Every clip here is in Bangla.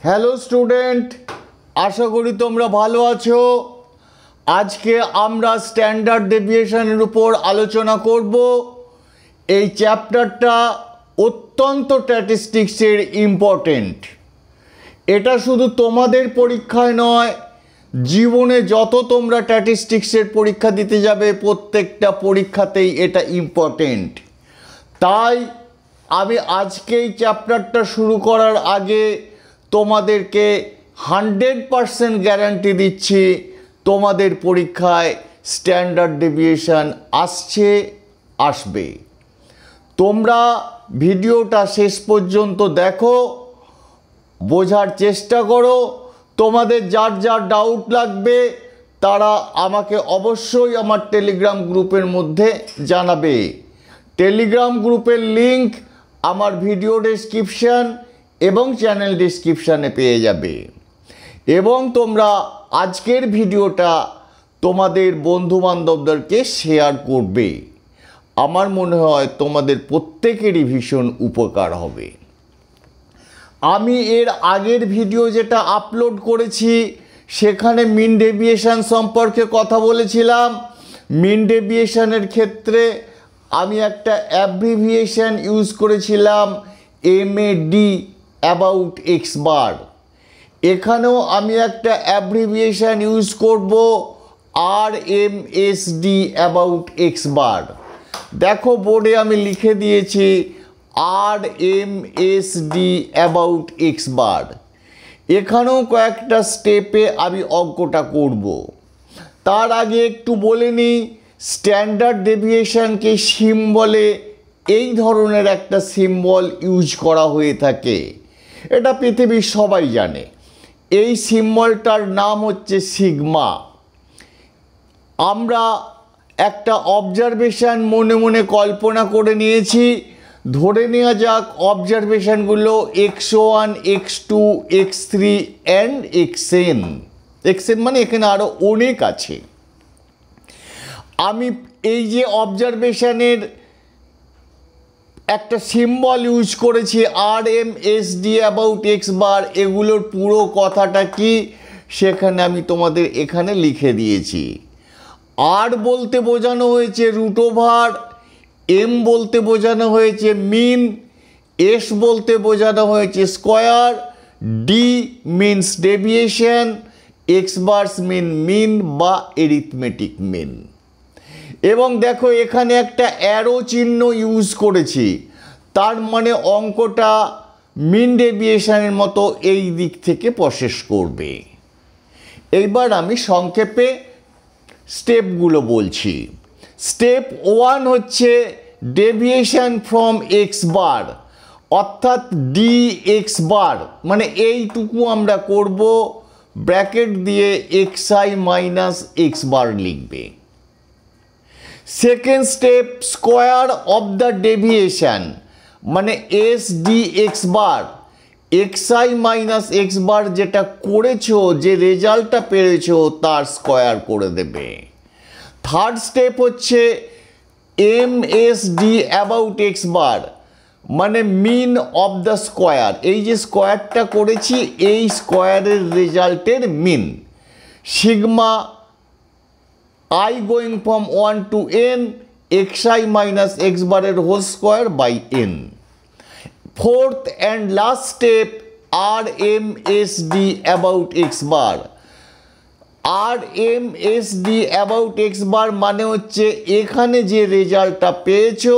হ্যালো স্টুডেন্ট, আশা করি তোমরা ভালো আছো। আজকে আমরা স্ট্যান্ডার্ড ডেভিয়েশনের উপর আলোচনা করব। এই চ্যাপ্টারটা অত্যন্ত স্ট্যাটিস্টিক্সের ইম্পর্টেন্ট। এটা শুধু তোমাদের পরীক্ষায় নয়, জীবনে যত তোমরা স্ট্যাটিস্টিক্সের পরীক্ষা দিতে যাবে প্রত্যেকটা পরীক্ষাতেই এটা ইম্পর্টেন্ট। তাই আমি আজকে এই চ্যাপ্টারটা শুরু করার আগে তোমাদেরকে 100% গ্যারান্টি দিচ্ছি তোমাদের পরীক্ষায় স্ট্যান্ডার্ড ডেভিয়েশন আসবে। তোমরা ভিডিওটা শেষ পর্যন্ত দেখো, বোঝার চেষ্টা করো। তোমাদের যার যার ডাউট লাগবে তারা আমাকে অবশ্যই আমার টেলিগ্রাম গ্রুপের মধ্যে জানাবে। টেলিগ্রাম গ্রুপের লিংক আমার ভিডিও ডেসক্রিপশন এবং চ্যানেল ডেসক্রিপশানে পেয়ে যাবে। এবং তোমরা আজকের ভিডিওটা তোমাদের বন্ধুবান্ধবদেরকে শেয়ার করবে। আমার মনে হয় তোমাদের প্রত্যেকেরই ভীষণ উপকার হবে। আমি এর আগের ভিডিও যেটা আপলোড করেছি সেখানে মিন ডেভিয়েশন সম্পর্কে কথা বলেছিলাম। মিন ডেভিয়েশনের ক্ষেত্রে আমি একটা অ্যাব্রিভিয়েশন ইউজ করেছিলাম MAD অ্যাবাউট এক্স বার। এখানেও আমি একটা অ্যাব্রিভিয়েশন ইউজ করব RMSD অ্যাবাউট এক্স বার। দেখো বোর্ডে আমি লিখে দিয়েছি RMSD অ্যাবাউট এক্স বার। এখানেও কয়েকটা স্টেপে আমি অঙ্কটা করব। তার আগে একটু বলে নিই, স্ট্যান্ডার্ড ডেভিয়েশনকে সিম্বলে এই ধরনের একটা সিম্বল ইউজ করা হয়ে থাকে। এটা পৃথিবীর সবাই জানে। এই সিম্বলটার নাম হচ্ছে সিগমা। আমরা একটা অবজারভেশন মনে মনে কল্পনা করে নিয়েছি। ধরে নেওয়া যাক অবজারভেশনগুলো x1, x2, x3 and xn। xn মানে এখানে আরও অনেক আছে। আমি এই যে অবজারভেশনের একটা সিম্বল ইউজ করেছি RMSD অ্যাবাউট এক্স বার, এগুলোর পুরো কথাটা কি সেখানে আমি তোমাদের এখানে লিখে দিয়েছি। R বলতে বোঝানো হয়েছে রুট ওভার, M বলতে বোঝানো হয়েছে মিন, S বলতে বোঝানো হয়েছে square, D means deviation, x bars mean mean বা এরিথমেটিক মিন। এবং দেখো এখানে একটা অ্যারো চিহ্ন ইউজ করেছি, তার মানে অঙ্কটা মিন ডেভিয়েশনের মতো এই দিক থেকে প্রসেস করবে। এইবার আমি সংক্ষেপে স্টেপগুলো বলছি। স্টেপ 1 হচ্ছে ডেভিয়েশন ফ্রম এক্স বার, অর্থাৎ DX বার, মানে এইটুকু আমরা করব। ব্র্যাকেট দিয়ে xi মাইনাস এক্স বার লিখবে। Second step square of the deviation, মানে SDX বার, xi মাইনাস এক্স বার যেটা করেছো, যে রেজাল্টটা পেয়েছো তার স্কোয়ার করে দেবে। থার্ড স্টেপ হচ্ছে MSD অ্যাবাউট এক্স বার, মানে মিন অফ দ্য স্কোয়ার। এই যে স্কোয়ারটা করেছি এই স্কোয়ারের রেজাল্টের mean. Sigma I going from 1 to n, xi minus x bar এর whole square by n। Fourth and last step RMSD about x bar. RMSD about x bar মানে হচ্ছে এখানে যে রেজাল্টটা পেয়েছো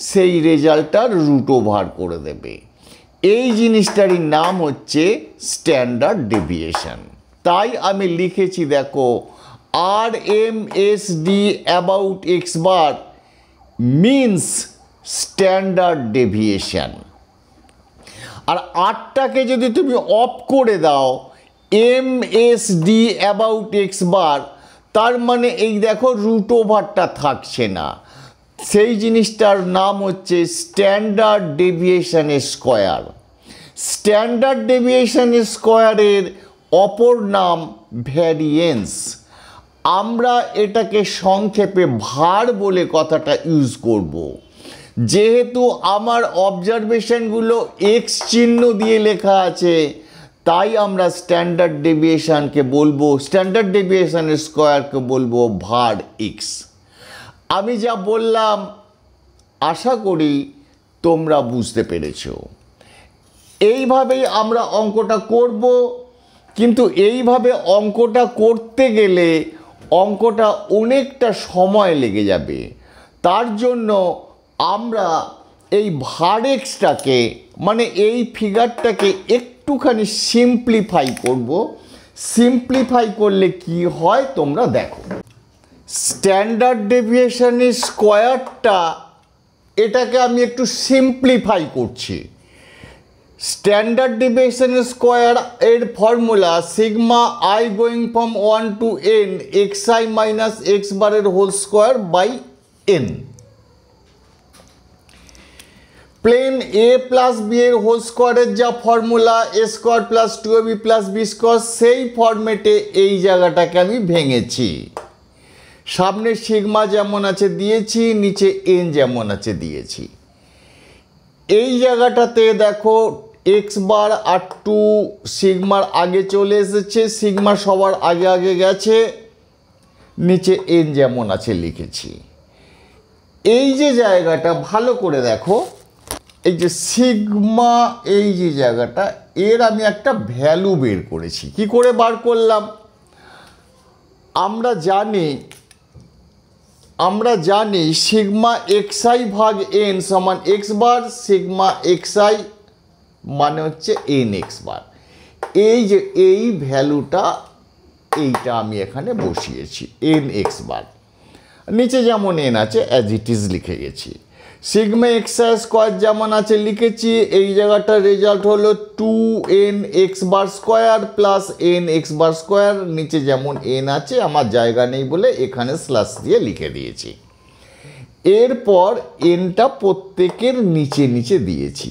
সেই রেজাল্টটার রুট ওভার করে দেবে। এই জিনিসটারই নাম হচ্ছে স্ট্যান্ডার্ড ডেভিয়েশন। তাই আমি লিখেছি, দেখো RMSD about x bar means standard deviation. আর আরটাকে যদি তুমি অফ করে দাও MSD অ্যাবাউট এক্স বার, তার মানে এই দেখো রুট ওভারটা থাকছে না। সেই জিনিসটার নাম হচ্ছে স্ট্যান্ডার্ড ডেভিয়েশনের স্কোয়ার। স্ট্যান্ডার্ড ডেভিয়েশনের স্কোয়ারের অপর নাম ভ্যারিয়েন্স। আমরা এটাকে সংক্ষেপে ভার বলে কথাটা ইউজ করব। যেহেতু আমার অবজারভেশনগুলো এক্স চিহ্ন দিয়ে লেখা আছে, তাই আমরা স্ট্যান্ডার্ড ডেভিয়েশনকে বলবো, স্ট্যান্ডার্ড ডেভিয়েশনের স্কোয়ারকে বলবো var x। আমি যা বললাম আশা করি তোমরা বুঝতে পেরেছো। এইভাবেই আমরা অঙ্কটা করব, কিন্তু এইভাবে অঙ্কটা করতে গেলে অঙ্কটা অনেকটা সময় লেগে যাবে। তার জন্য আমরা এই var xটাকে মানে এই ফিগারটাকে একটুখানি সিম্পলিফাই করব। সিম্পলিফাই করলে কি হয় তোমরা দেখো। স্ট্যান্ডার্ড ডেভিয়েশনের স্কোয়ারটা, এটাকে আমি একটু সিম্পলিফাই করছি। স্ট্যান্ডার্ড ডেভিয়েশনের স্কোয়ার এর formula sigma i going from 1 to n xi minus x বারের whole square by n। Plain a plus b এর হোল স্কোয়ারের যা formula a square plus 2ab plus b square, সেই ফর্মেটে এই জায়গাটাকে আমি ভেঙেছি। সামনে সিগমা যেমন আছে দিয়েছি, নিচে n যেমন আছে দিয়েছি। এই জায়গাটাতে দেখো এক্স বার আর 2 সিগমার আগে চলে এসেছে, সিগমা সবার আগে আগে গেছে, নিচে n যেমন আছে লিখেছি। এই যে জায়গাটা ভালো করে দেখো, এই যে সিগমা, এই যে জায়গাটা, এর আমি একটা ভ্যালু বের করেছি। কি করে বার করলাম? আমরা জানি সিগমা xi ভাগ n সমান x বার, সিগমা xi মানে হচ্ছে nx বার। এই যে এই ভ্যালুটা, এইটা আমি এখানে বসিয়েছি nx বার, নিচে যেমন n আছে অ্যাজ ইট ইজ লিখে গেছি। সিগমা xi স্কোয়ার যেমন আছে লিখেছি। এই জায়গাটা রেজাল্ট হলো 2nx বার স্কোয়ার প্লাস nx বার স্কোয়ার, নিচে যেমন n আছে, আমার জায়গা নেই বলে এখানে স্ল্যাশ দিয়ে লিখে দিয়েছি। এরপর nটা প্রত্যেকের নিচে নিচে দিয়েছি।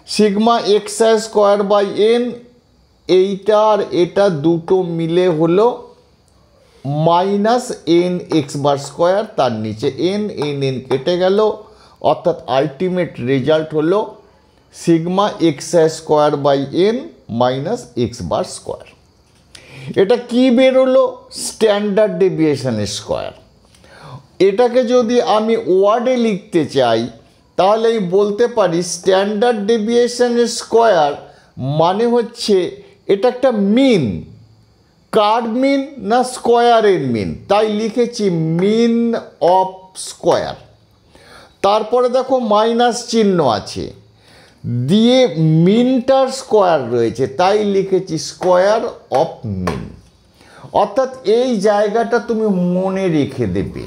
Sigma xi square by n, এইটা আর এটা দুটো মিলে হলো মাইনাস nx বার স্কোয়ার, তার নিচে n কেটে গেল, অর্থাৎ আলটিমেট রেজাল্ট হলো sigma xi square by n minus x bar square. এটা কি বেরোলো? স্ট্যান্ডার্ড ডেভিয়েশনের স্কোয়ার। এটাকে যদি আমি ওয়ার্ডে লিখতে চাই তাহলে বলতে পারি স্ট্যান্ডার্ড ডেভিয়েশনের স্কোয়ার মানে হচ্ছে এটা একটা মিন। কার মিন? না স্কোয়ারের মিন, তাই লিখেছি মিন অফ স্কোয়ার। তারপরে দেখো মাইনাস চিহ্ন আছে, দিয়ে মিনটার স্কোয়ার রয়েছে, তাই লিখেছি স্কোয়ার অফ মিন। অর্থাৎ এই জায়গাটা তুমি মনে রেখে দেবে,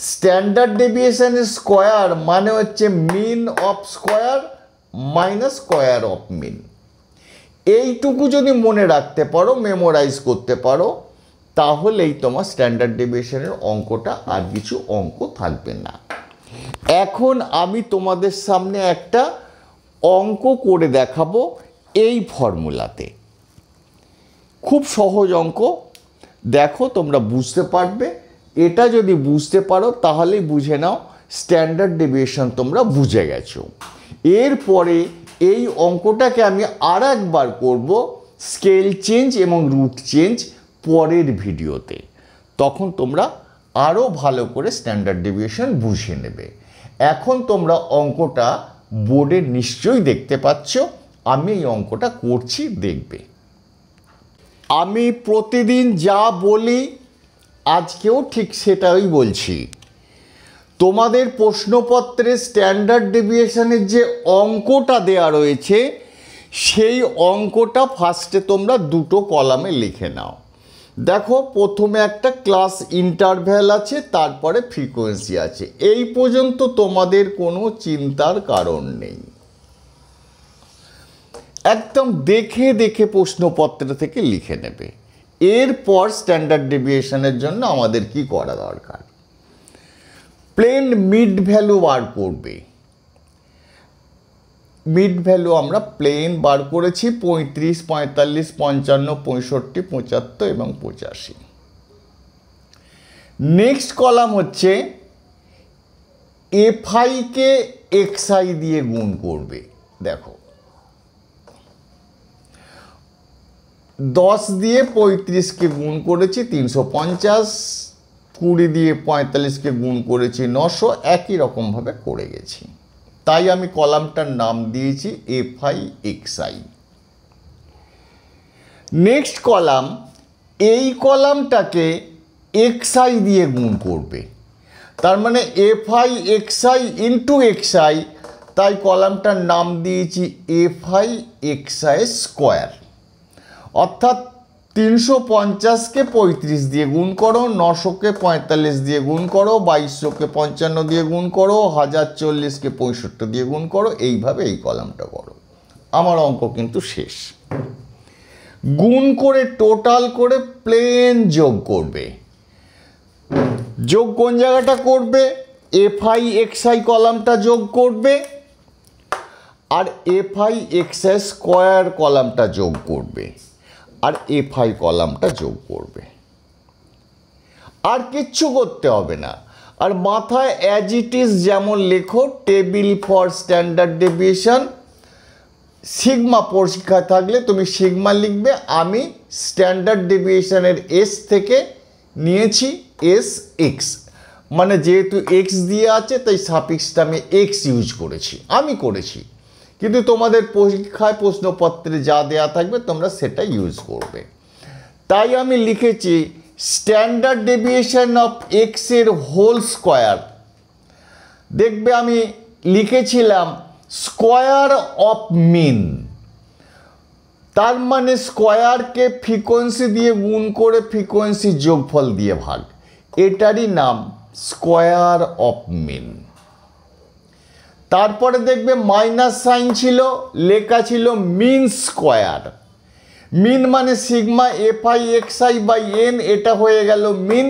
স্ট্যান্ডার্ড ডেভিয়েশনের স্কোয়ার মানে হচ্ছে mean of square minus square of mean. এইটুকু যদি মনে রাখতে পারো, মেমোরাইজ করতে পারো, তাহলেই তোমার স্ট্যান্ডার্ড ডেভিয়েশনের অঙ্কটা আর কিছু অঙ্ক থাকবে না। এখন আমি তোমাদের সামনে একটা অঙ্ক করে দেখাবো এই ফর্মুলাতে। খুব সহজ অঙ্ক, দেখো তোমরা বুঝতে পারবে। এটা যদি বুঝতে পারো তাহলেই বুঝে নাও স্ট্যান্ডার্ড ডেভিয়েশন তোমরা বুঝে গেছো। এরপরে এই অঙ্কটাকে আমি আর একবার করব স্কেল চেঞ্জ এবং রুট চেঞ্জ পরের ভিডিওতে, তখন তোমরা আরও ভালো করে স্ট্যান্ডার্ড ডেভিয়েশন বুঝে নেবে। এখন তোমরা অঙ্কটা বোর্ডে নিশ্চয়ই দেখতে পাচ্ছ, আমি এই অঙ্কটা করছি, দেখবে। আমি প্রতিদিন যা বলি আজকেও ঠিক সেটাই বলছি। তোমাদের প্রশ্নপত্রে স্ট্যান্ডার্ড ডেভিয়েশনের যে অঙ্কটা দেয়া রয়েছে সেই অঙ্কটা ফার্স্টে তোমরা দুটো কলামে লিখে নাও। দেখো প্রথমে একটা ক্লাস ইন্টারভ্যাল আছে, তারপরে ফ্রিকোয়েন্সি আছে। এই পর্যন্ত তোমাদের কোনো চিন্তার কারণ নেই, একদম দেখে দেখে প্রশ্নপত্র থেকে লিখে নেবে। এরপর স্ট্যান্ডার্ড ডেভিয়েশনের জন্য আমাদের কি করা দরকার? প্লেন মিড ভ্যালু বার করবে। মিড ভ্যালু আমরা প্লেন বার করেছি 35, 45, 55, 65, 75 এবং 85। নেক্সট কলাম হচ্ছে এফআই কে এক্সআই দিয়ে গুণ করবে। দেখো 10 দিয়ে 35কে গুণ করেছি 350, 20 দিয়ে 45কে গুণ করেছি 900, একই রকমভাবে করে গেছি। তাই আমি কলামটার নাম দিয়েছি FI XI। নেক্সট কলাম, এই কলামটাকে XI দিয়ে গুণ করবে, তার মানে FI XI ইন্টু XI, তাই কলামটার নাম দিয়েছি FI XI স্কোয়ার। অর্থাৎ 350কে 35 দিয়ে গুণ করো, 900কে 45 দিয়ে গুণ করো, 2200কে 55 দিয়ে গুণ করো, 1040কে 65 দিয়ে গুণ করো, এইভাবে এই কলামটা করো। আমার অঙ্ক কিন্তু শেষ। গুণ করে টোটাল করে প্লেন যোগ করবে। যোগ কোন জায়গাটা করবে? FI XI কলামটা যোগ করবে আর FI XI স্কোয়ার কলামটা যোগ করবে আর FI কলামটা যোগ করবে। আর কিচ্ছু করতে হবে না। আর মাথায় অ্যাজ ইট ইজ যেমন লেখো, table for standard deviation. Sigma পরীক্ষা থাকলে তুমি সিগমা লিখবে। আমি স্ট্যান্ডার্ড ডেভিয়েশনের এস থেকে নিয়েছি SX, মানে যেহেতু X দিয়ে আছে তাই সাফিক্সটা আমি X ইউজ করেছি, আমি করেছি। কিন্তু তোমাদের পরীক্ষায় প্রশ্নপত্রে যা দেয়া থাকবে তোমরা সেটা ইউজ করবে। তাই আমি লিখেছি স্ট্যান্ডার্ড ডেভিয়েশন অফ X এর হোল স্কোয়ার। দেখবে আমি লিখেছিলাম স্কোয়ার অফ মিন, তার মানে স্কোয়ারকে ফ্রিকোয়েন্সি দিয়ে গুণ করে ফ্রিকোয়েন্সি যোগফল দিয়ে ভাগ, এটারই নাম স্কোয়ার অফ মিন। তারপরে দেখবে মাইনাস সাইন ছিল, লেখা ছিল মিন স্কোয়ার। মিন মানে সিগমা FI XI বাই N, এটা হয়ে গেল মিন,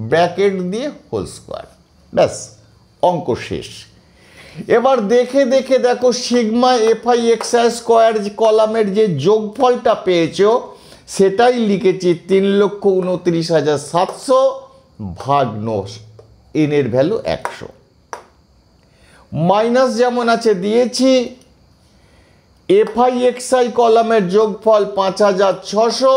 ব্র্যাকেট দিয়ে হোল স্কোয়ার। ব্যাস, অঙ্ক শেষ। এবার দেখে দেখে দেখো সিগমা FI XI স্কোয়ার কলামের যে যোগফলটা পেয়েছো সেটাই লিখেছি 3,29,700 ভাগ 9, N এর ভ্যালু 100। মাইনাস যেমন আছে দিয়েছি, FI XI কলামের যোগফল 5,600,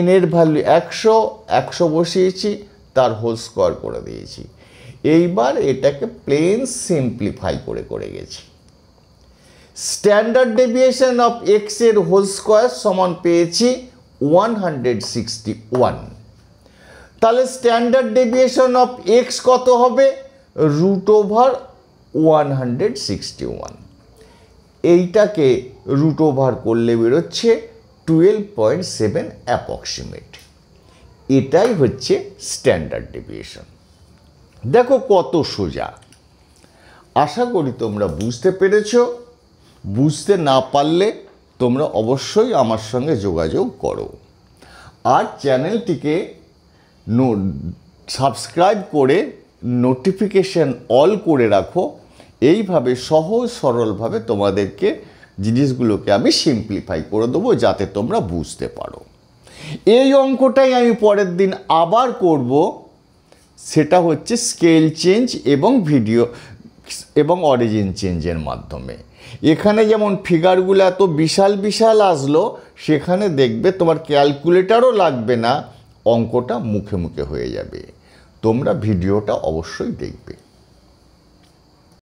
N এর ভ্যালু 100, 100 বসিয়েছি, তার হোল স্কোয়ার করে দিয়েছি। এইবার এটাকে প্লেন সিম্পলিফাই করে গেছি। স্ট্যান্ডার্ড ডেভিয়েশন অফ X এর হোল স্কোয়ার সমান পেয়েছি 161। তাহলে স্ট্যান্ডার্ড ডেভিয়েশন অফ X কত হবে? √161। এইটাকে রুট ওভার করলে বেরোচ্ছে 12.7 অ্যাপ্রক্সিমেট। এটাই হচ্ছে স্ট্যান্ডার্ড ডেভিয়েশন। দেখো কত সোজা। আশা করি তোমরা বুঝতে পেরেছ। বুঝতে না পারলে তোমরা অবশ্যই আমার সঙ্গে যোগাযোগ করো। আর চ্যানেলটিকে সাবস্ক্রাইব করে নোটিফিকেশন অল করে রাখো। এইভাবে সহজ সরলভাবে তোমাদেরকে জিনিসগুলোকে আমি সিম্পলিফাই করে দেবো যাতে তোমরা বুঝতে পারো। এই অঙ্কটাই আমি পরের দিন আবার করব। সেটা হচ্ছে স্কেল চেঞ্জ এবং ভিডিও এবং অরিজিন চেঞ্জের মাধ্যমে। এখানে যেমন ফিগারগুলো এত বিশাল বিশাল আসলো, সেখানে দেখবে তোমার ক্যালকুলেটারও লাগবে না, অঙ্কটা মুখে মুখে হয়ে যাবে। তোমরা ভিডিওটা অবশ্যই দেখবে।